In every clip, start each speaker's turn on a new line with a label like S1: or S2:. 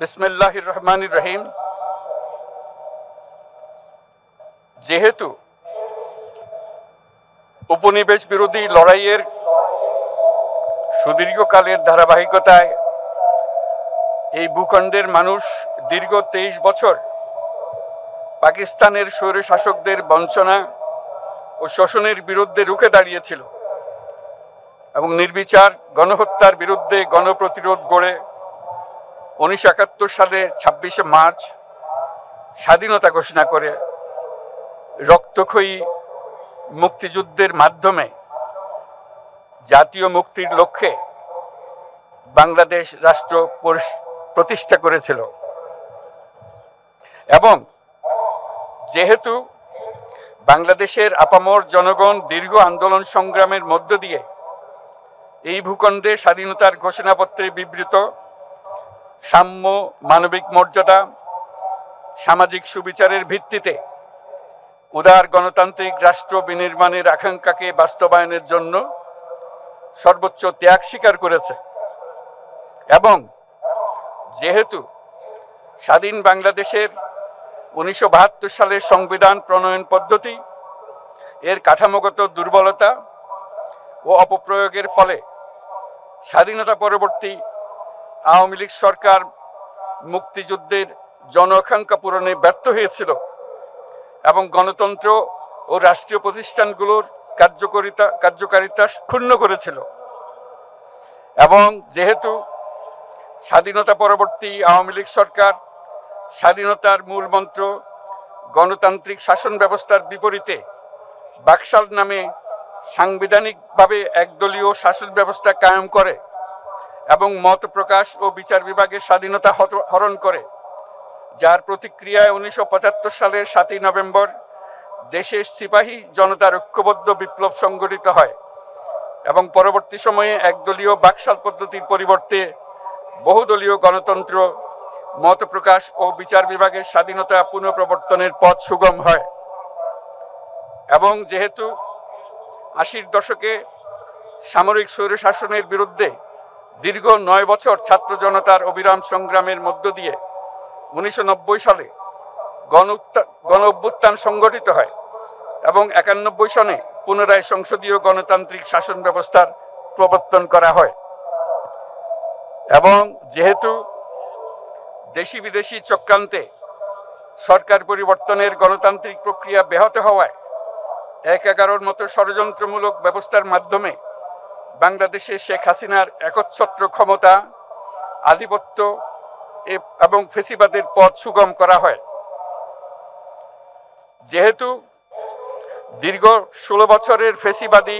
S1: বিসমিল্লাহির রহমানির রহিম। যেহেতু উপনিবেশ বিরোধী লড়াইয়ের সুদীর্ঘকালের ধারাবাহিকতায় এই ভূখণ্ডের মানুষ দীর্ঘ 23 বছর পাকিস্তানের স্বৈরশাসকদের বঞ্চনা ও শোষণের বিরুদ্ধে রুখে দাঁড়িয়েছিল এবং নির্বিচার গণহত্যার বিরুদ্ধে গণপ্রতিরোধ গড়ে 1971 সালে 26শে মার্চ স্বাধীনতা ঘোষণা করে রক্তক্ষয়ী মুক্তিযুদ্ধের মাধ্যমে জাতীয় মুক্তির লক্ষ্যে বাংলাদেশ রাষ্ট্র প্রতিষ্ঠা করেছিল। এবং যেহেতু বাংলাদেশের আপামর জনগণ দীর্ঘ আন্দোলন সংগ্রামের মধ্য দিয়ে এই ভূখণ্ডে স্বাধীনতার ঘোষণাপত্রে বিবৃত সাম্য, মানবিক মর্যাদা, সামাজিক সুবিচারের ভিত্তিতে উদার গণতান্ত্রিক রাষ্ট্র বিনির্মাণের আকাঙ্ক্ষাকে বাস্তবায়নের জন্য সর্বোচ্চ ত্যাগ স্বীকার করেছে, এবং যেহেতু স্বাধীন বাংলাদেশের 1972 সালের সংবিধান প্রণয়ন পদ্ধতি এর কাঠামোগত দুর্বলতা ও অপপ্রয়োগের ফলে স্বাধীনতা পরবর্তী আওয়ামী লীগ সরকার মুক্তিযুদ্ধের জন আকাঙ্ক্ষা পূরণে ব্যর্থ হয়েছিল এবং গণতন্ত্র ও রাষ্ট্রীয় প্রতিষ্ঠানগুলোর কার্যকারিতা ক্ষুণ্ণ করেছিল। এবং যেহেতু স্বাধীনতা পরবর্তী আওয়ামী লীগ সরকার স্বাধীনতার মূল মন্ত্র গণতান্ত্রিক শাসন ব্যবস্থার বিপরীতে বাকশাল নামে সাংবিধানিকভাবে একদলীয় শাসন ব্যবস্থা কায়েম করে এবং মত প্রকাশ ও বিচার বিভাগের স্বাধীনতা হরণ করে, যার প্রতিক্রিয়ায় 1975 সালের 7ই নভেম্বর দেশের সিপাহী জনতার ঐক্যবদ্ধ বিপ্লব সংগঠিত হয় এবং পরবর্তী সময়ে একদলীয় বাকশাল পদ্ধতির পরিবর্তে বহুদলীয় গণতন্ত্র, মত প্রকাশ ও বিচার বিভাগের স্বাধীনতা পুনঃপ্রবর্তনের পথ সুগম হয়। এবং যেহেতু 80-র দশকে সামরিক স্বৈরশাসনের বিরুদ্ধে দীর্ঘ 9 বছর ছাত্র জনতার অবিরাম সংগ্রামের মধ্য দিয়ে 1990 সালে গণ অভ্যুত্থান সংগঠিত হয় এবং 91 সনে পুনরায় সংসদীয় গণতান্ত্রিক শাসন ব্যবস্থার প্রবর্তন করা হয়। এবং যেহেতু দেশি বিদেশি চক্রান্তে সরকার পরিবর্তনের গণতান্ত্রিক প্রক্রিয়া ব্যাহত হওয়ায় 1/11-র মতো ষড়যন্ত্রমূলক ব্যবস্থার মাধ্যমে বাংলাদেশে শেখ হাসিনার একচ্ছত্র ক্ষমতা, আধিপত্য এবং ফেসিবাদের পথ সুগম করা হয়। যেহেতু দীর্ঘ 16 বছরের ফেসিবাদী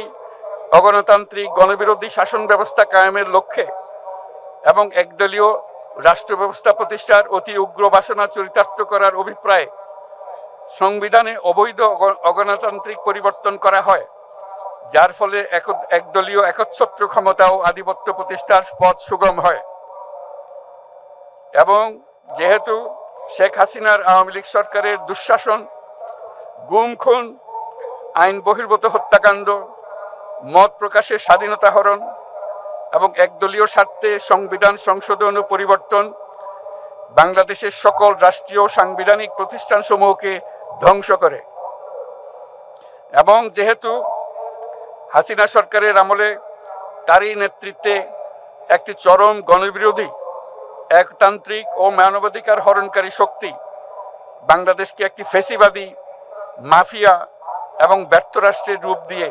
S1: অগণতান্ত্রিক গণবিরোধী শাসন ব্যবস্থা কায়েমের লক্ষ্যে এবং একদলীয় রাষ্ট্র ব্যবস্থা প্রতিষ্ঠার অতি উগ্র বাসনা চরিতার্থ করার অভিপ্রায়ে সংবিধানে অবৈধ অগণতান্ত্রিক পরিবর্তন করা হয়, যার ফলে একদলীয় একচ্ছত্র ক্ষমতা ও আধিপত্য প্রতিষ্ঠার পথ সুগম হয়। এবং যেহেতু শেখ হাসিনার আওয়ামী লীগ সরকারের দুঃশাসন, গুম খুন, আইন বহির্ভূত হত্যাকাণ্ড, মত প্রকাশের স্বাধীনতা হরণ এবং একদলীয় স্বার্থে সংবিধান সংশোধন ও পরিবর্তন বাংলাদেশের সকল রাষ্ট্রীয় সাংবিধানিক প্রতিষ্ঠানসমূহকে ধ্বংস করে। এবং যেহেতু হাসিনা সরকারের আমলে তারই নেতৃত্বে একটি চরম গণবিরোধী, একতান্ত্রিক ও মানবাধিকার হরণকারী শক্তি বাংলাদেশকে একটি ফেসিবাদী, মাফিয়া এবং ব্যর্থ রাষ্ট্রের রূপ দিয়ে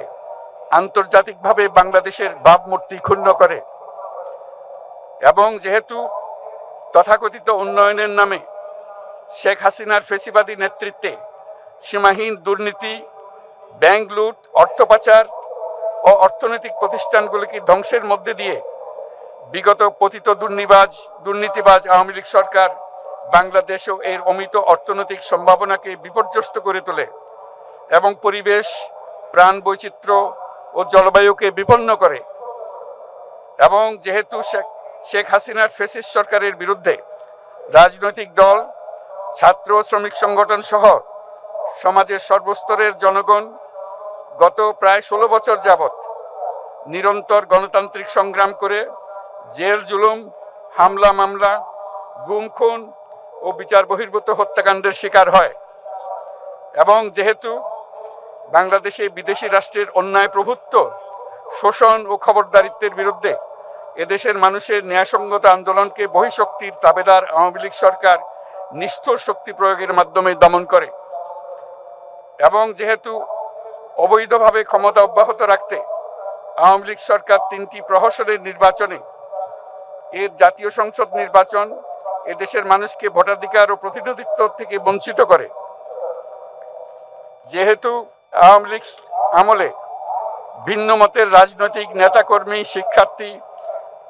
S1: আন্তর্জাতিকভাবে বাংলাদেশের ভাবমূর্তি ক্ষুণ্ণ করে। এবং যেহেতু তথাকথিত উন্নয়নের নামে শেখ হাসিনার ফেসিবাদী নেতৃত্বে সীমাহীন দুর্নীতি, ব্যাংক লুট, অর্থ পাচার ও অর্থনৈতিক প্রতিষ্ঠানগুলিকে ধ্বংসের মধ্যে দিয়ে বিগত পতিত দুর্নীতিবাজ আওয়ামী লীগ সরকার বাংলাদেশ ও এর অমিত অর্থনৈতিক সম্ভাবনাকে বিপর্যস্ত করে তোলে এবং পরিবেশ, প্রাণ বৈচিত্র্য ও জলবায়ুকে বিপন্ন করে। এবং যেহেতু শেখ হাসিনার ফ্যাসিস্ট সরকারের বিরুদ্ধে রাজনৈতিক দল, ছাত্র শ্রমিক সংগঠন সহ সমাজের সর্বস্তরের জনগণ গত প্রায় 16 বছর যাবৎ নিরন্তর গণতান্ত্রিক সংগ্রাম করে জেল জুলুম, হামলা মামলা গুম খুন ও বিচার বহির্ভূত হত্যাকাণ্ডের শিকার হয়। এবং যেহেতু বাংলাদেশে বিদেশি রাষ্ট্রের অন্যায় প্রভুত্ব, শোষণ ও খবরদারিত্বের বিরুদ্ধে এদেশের মানুষের ন্যায়সঙ্গত আন্দোলনকে বহিঃশক্তির তাবেদার আওয়ামী লীগ সরকার নিষ্ঠুর শক্তি প্রয়োগের মাধ্যমে দমন করে। এবং যেহেতু অবৈধভাবে ক্ষমতা অব্যাহত রাখতে আওয়ামী লীগ সরকার 3টি প্রহসনের নির্বাচনে এর জাতীয় সংসদ নির্বাচন এদেশের মানুষকে ভোটাধিকার ও প্রতিনিধিত্ব থেকে বঞ্চিত করে। যেহেতু আওয়ামী লীগ আমলে ভিন্ন মতের রাজনৈতিক নেতাকর্মী, শিক্ষার্থী,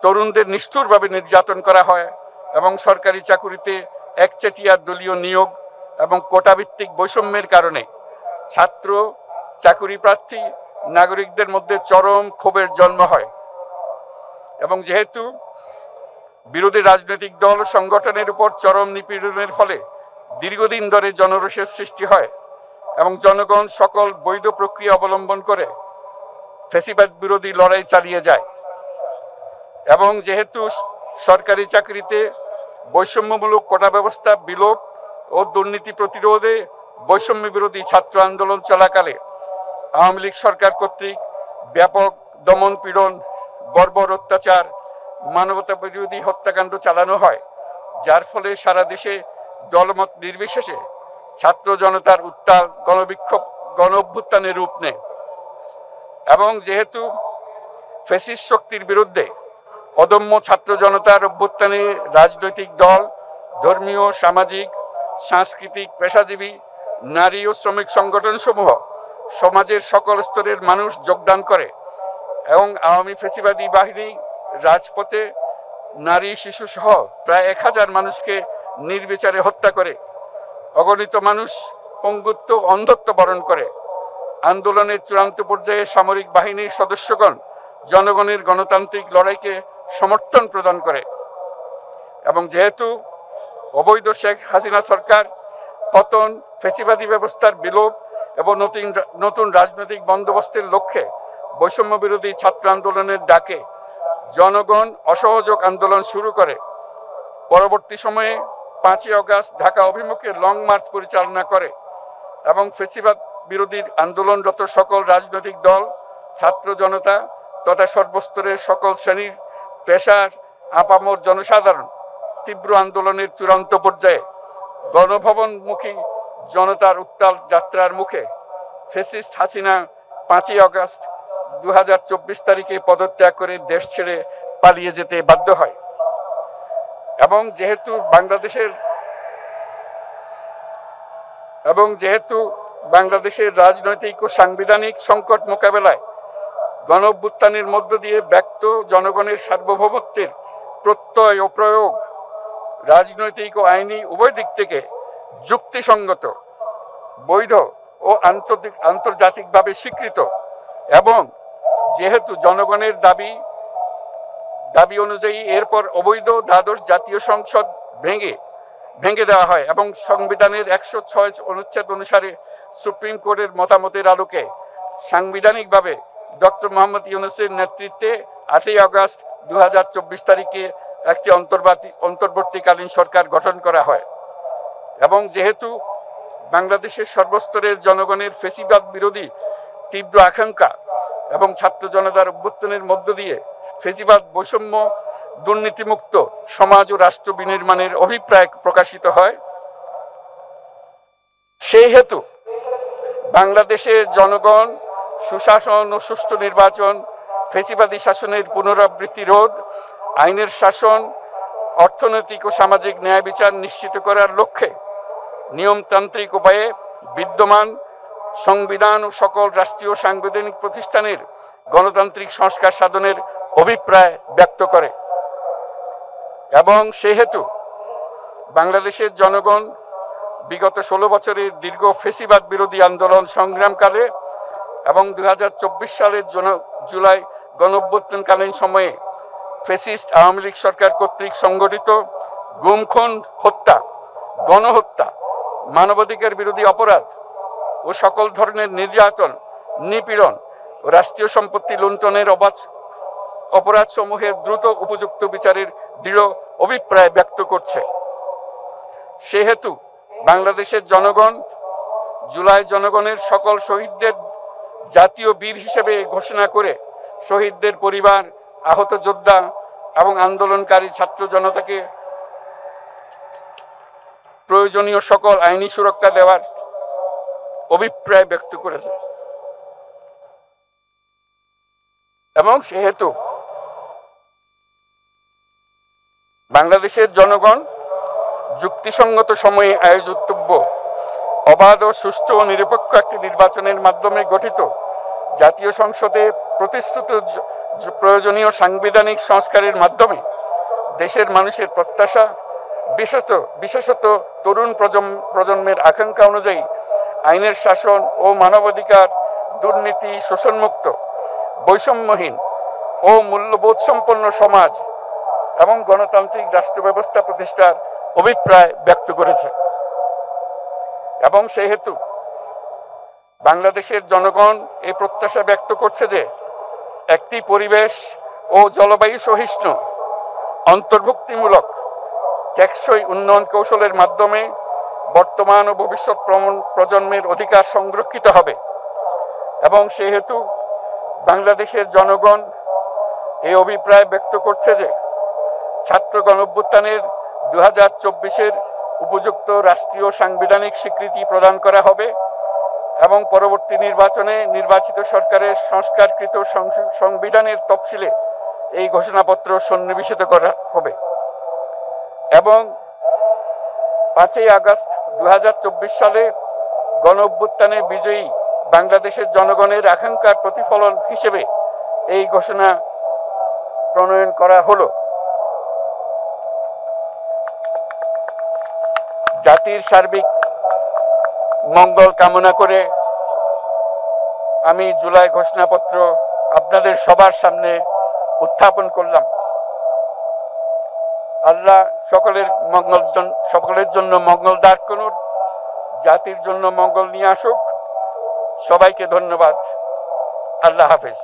S1: তরুণদের নিষ্ঠুরভাবে নির্যাতন করা হয় এবং সরকারি চাকুরিতে একচেটিয়া দলীয় নিয়োগ এবং কোটাভিত্তিক বৈষম্যের কারণে ছাত্র, চাকুরি প্রার্থী, নাগরিকদের মধ্যে চরম ক্ষোভের জন্ম হয়। এবং যেহেতু বিরোধী রাজনৈতিক দল সংগঠনের উপর চরম নিপীড়নের ফলে দীর্ঘদিন ধরে জনরোষের সৃষ্টি হয় এবং জনগণ সকল বৈধ প্রক্রিয়া অবলম্বন করে ফ্যাসিবাদ বিরোধী লড়াই চালিয়ে যায়। এবং যেহেতু সরকারি চাকরিতে বৈষম্যমূলক কোটা ব্যবস্থা বিলোপ ও দুর্নীতি প্রতিরোধে বৈষম্য বিরোধী ছাত্র আন্দোলন চলাকালে আওয়ামী লীগ সরকার কর্তৃক ব্যাপক দমন পীড়ন, বর্বর অত্যাচার, মানবতা বিরোধী হত্যাকাণ্ড চালানো হয়, যার ফলে সারা দেশে দলমত নির্বিশেষে ছাত্র জনতার উত্তাল গণবিক্ষোভ গণ অভ্যুত্থানের রূপ নেয়। এবং যেহেতু ফ্যাসিস্ট শক্তির বিরুদ্ধে অদম্য ছাত্র জনতার অভ্যুত্থানে রাজনৈতিক দল, ধর্মীয়, সামাজিক, সাংস্কৃতিক, পেশাজীবী, নারী ও শ্রমিক সংগঠন সমূহ সমাজের সকল স্তরের মানুষ যোগদান করে এবং আওয়ামী ফ্যাসিবাদী বাহিনী রাজপথে নারী, শিশু সহ প্রায় 1000 মানুষকে নির্বিচারে হত্যা করে, অগণিত মানুষ পঙ্গুত্ব, অন্ধত্ব বরণ করে। আন্দোলনের চূড়ান্ত পর্যায়ে সামরিক বাহিনীর সদস্যগণ জনগণের গণতান্ত্রিক লড়াইকে সমর্থন প্রদান করে। এবং যেহেতু অবৈধ শেখ হাসিনা সরকার পতন, ফ্যাসিবাদী ব্যবস্থার বিলোপ এবং নতুন রাজনৈতিক বন্দোবস্তের লক্ষ্যে বৈষম্য বিরোধী ছাত্র আন্দোলনের ডাকে জনগণ অসহযোগ আন্দোলন শুরু করে, পরবর্তী সময়ে 5ই আগস্ট ঢাকা অভিমুখে লং মার্চ পরিচালনা করে এবং ফ্যাসিবাদ বিরোধী আন্দোলনরত সকল রাজনৈতিক দল, ছাত্র জনতা তথা সর্বস্তরের সকল শ্রেণীর, পেশার, আপামর জনসাধারণ তীব্র আন্দোলনের চূড়ান্ত পর্যায়ে গণভবনমুখী জনতার উত্তাল যাত্রার মুখে ফ্যাসিস্ট হাসিনা 5ই আগস্ট 2024 তারিখে পদত্যাগ করে দেশ ছেড়ে পালিয়ে যেতে বাধ্য হয়। এবং যেহেতু বাংলাদেশের রাজনৈতিক ও সাংবিধানিক সংকট মোকাবেলায় গণ অভ্যুত্থানের মধ্য দিয়ে ব্যক্ত জনগণের সার্বভৌমত্বের প্রত্যয় ও প্রয়োগ রাজনৈতিক ও আইনি উভয় দিক থেকে যুক্তিসঙ্গত, বৈধ ও আন্তর্জাতিকভাবে স্বীকৃত এবং যেহেতু জনগণের দাবি অনুযায়ী এরপর অবৈধ দ্বাদশ জাতীয় সংসদ ভেঙে দেওয়া হয় এবং সংবিধানের 106 অনুচ্ছেদ অনুসারে সুপ্রিম কোর্টের মতামতের আলোকে সাংবিধানিকভাবে ডক্টর মোহাম্মদ ইউনূসের নেতৃত্বে 8ই আগস্ট 2024 তারিখে একটি অন্তর্বর্তীকালীন সরকার গঠন করা হয়। এবং যেহেতু বাংলাদেশের সর্বস্তরের জনগণের ফ্যাসিবাদ বিরোধী তীব্র আকাঙ্ক্ষা এবং ছাত্র জনতার অভ্যুত্থানের মধ্য দিয়ে ফ্যাসিবাদ, বৈষম্য, দুর্নীতিমুক্ত সমাজ ও রাষ্ট্র বিনির্মাণের অভিপ্রায় প্রকাশিত হয়, সেই হেতু বাংলাদেশের জনগণ সুশাসন ও সুষ্ঠু নির্বাচন, ফ্যাসিবাদী শাসনের পুনরাবৃত্তি রোধ, আইনের শাসন, অর্থনৈতিক ও সামাজিক ন্যায় বিচার নিশ্চিত করার লক্ষ্যে নিয়মতান্ত্রিক উপায়ে বিদ্যমান সংবিধান ও সকল রাষ্ট্রীয় সাংবিধানিক প্রতিষ্ঠানের গণতান্ত্রিক সংস্কার সাধনের অভিপ্রায় ব্যক্ত করে। এবং সেহেতু বাংলাদেশের জনগণ বিগত 16 বছরের দীর্ঘ ফ্যাসিবাদ বিরোধী আন্দোলন সংগ্রামকালে এবং 2024 সালের জুলাই গণঅভ্যুত্থানকালীন সময়ে ফ্যাসিস্ট আওয়ামী লীগ সরকার কর্তৃক সংগঠিত গুম, খুন, হত্যা, গণহত্যা, মানবাধিকার বিরোধী অপরাধ ও সকল ধরনের নির্যাতন, নিপীড়ন ও রাষ্ট্রীয় সম্পত্তি লুণ্ঠনের অপরাধ সমূহের দ্রুত উপযুক্ত বিচারের দৃঢ় অভিপ্রায় ব্যক্ত করছে। সেহেতু বাংলাদেশের জনগণ জুলাই জনগণের সকল শহীদদের জাতীয় বীর হিসেবে ঘোষণা করে শহীদদের পরিবার, আহত যোদ্ধা এবং আন্দোলনকারী ছাত্র জনতাকে প্রয়োজনীয় সকল আইনি সুরক্ষা দেওয়ার অভিপ্রায় ব্যক্ত করেছে। এবং সেহেতু বাংলাদেশের জনগণ যুক্তিসঙ্গত সময়ে আয়োজিতব্য অবাধ ও সুষ্ঠু ও নিরপেক্ষ একটি নির্বাচনের মাধ্যমে গঠিত জাতীয় সংসদে প্রতিশ্রুত প্রয়োজনীয় সাংবিধানিক সংস্কারের মাধ্যমে দেশের মানুষের প্রত্যাশা, বিশেষত তরুণ প্রজন্মের আকাঙ্ক্ষা অনুযায়ী আইনের শাসন ও মানবাধিকার, দুর্নীতি, শোষণমুক্ত, বৈষম্যহীন ও মূল্যবোধ সম্পন্ন সমাজ এবং গণতান্ত্রিক রাষ্ট্র ব্যবস্থা প্রতিষ্ঠার অভিপ্রায় ব্যক্ত করেছে। এবং সেহেতু বাংলাদেশের জনগণ এই প্রত্যাশা ব্যক্ত করছে যে একটি পরিবেশ ও জলবায়ু সহিষ্ণু, অন্তর্ভুক্তিমূলক, টেকসই উন্নয়ন কৌশলের মাধ্যমে বর্তমান ও ভবিষ্যৎ প্রজন্মের অধিকার সংরক্ষিত হবে। এবং সেহেতু বাংলাদেশের জনগণ এই অভিপ্রায় ব্যক্ত করছে যে ছাত্র গণঅভ্যুত্থানের 2024-এর উপযুক্ত রাষ্ট্রীয় সাংবিধানিক স্বীকৃতি প্রদান করা হবে এবং পরবর্তী নির্বাচনে নির্বাচিত সরকারের সংস্কারকৃত সংবিধানের তফসিলে এই ঘোষণাপত্র সন্নিবেশিত করা হবে। এবং 5ই আগস্ট 2024 সালে গণঅভ্যুত্থানে বিজয়ী বাংলাদেশের জনগণের আকাঙ্ক্ষার প্রতিফলন হিসেবে এই ঘোষণা প্রণয়ন করা হলো। জাতির সার্বিক মঙ্গল কামনা করে আমি জুলাই ঘোষণাপত্র আপনাদের সবার সামনে উত্থাপন করলাম। আল্লাহ সকলের জন্য মঙ্গল দান করুন, জাতির জন্য মঙ্গল নিয়ে আসুক। সবাইকে ধন্যবাদ। আল্লাহ হাফেজ।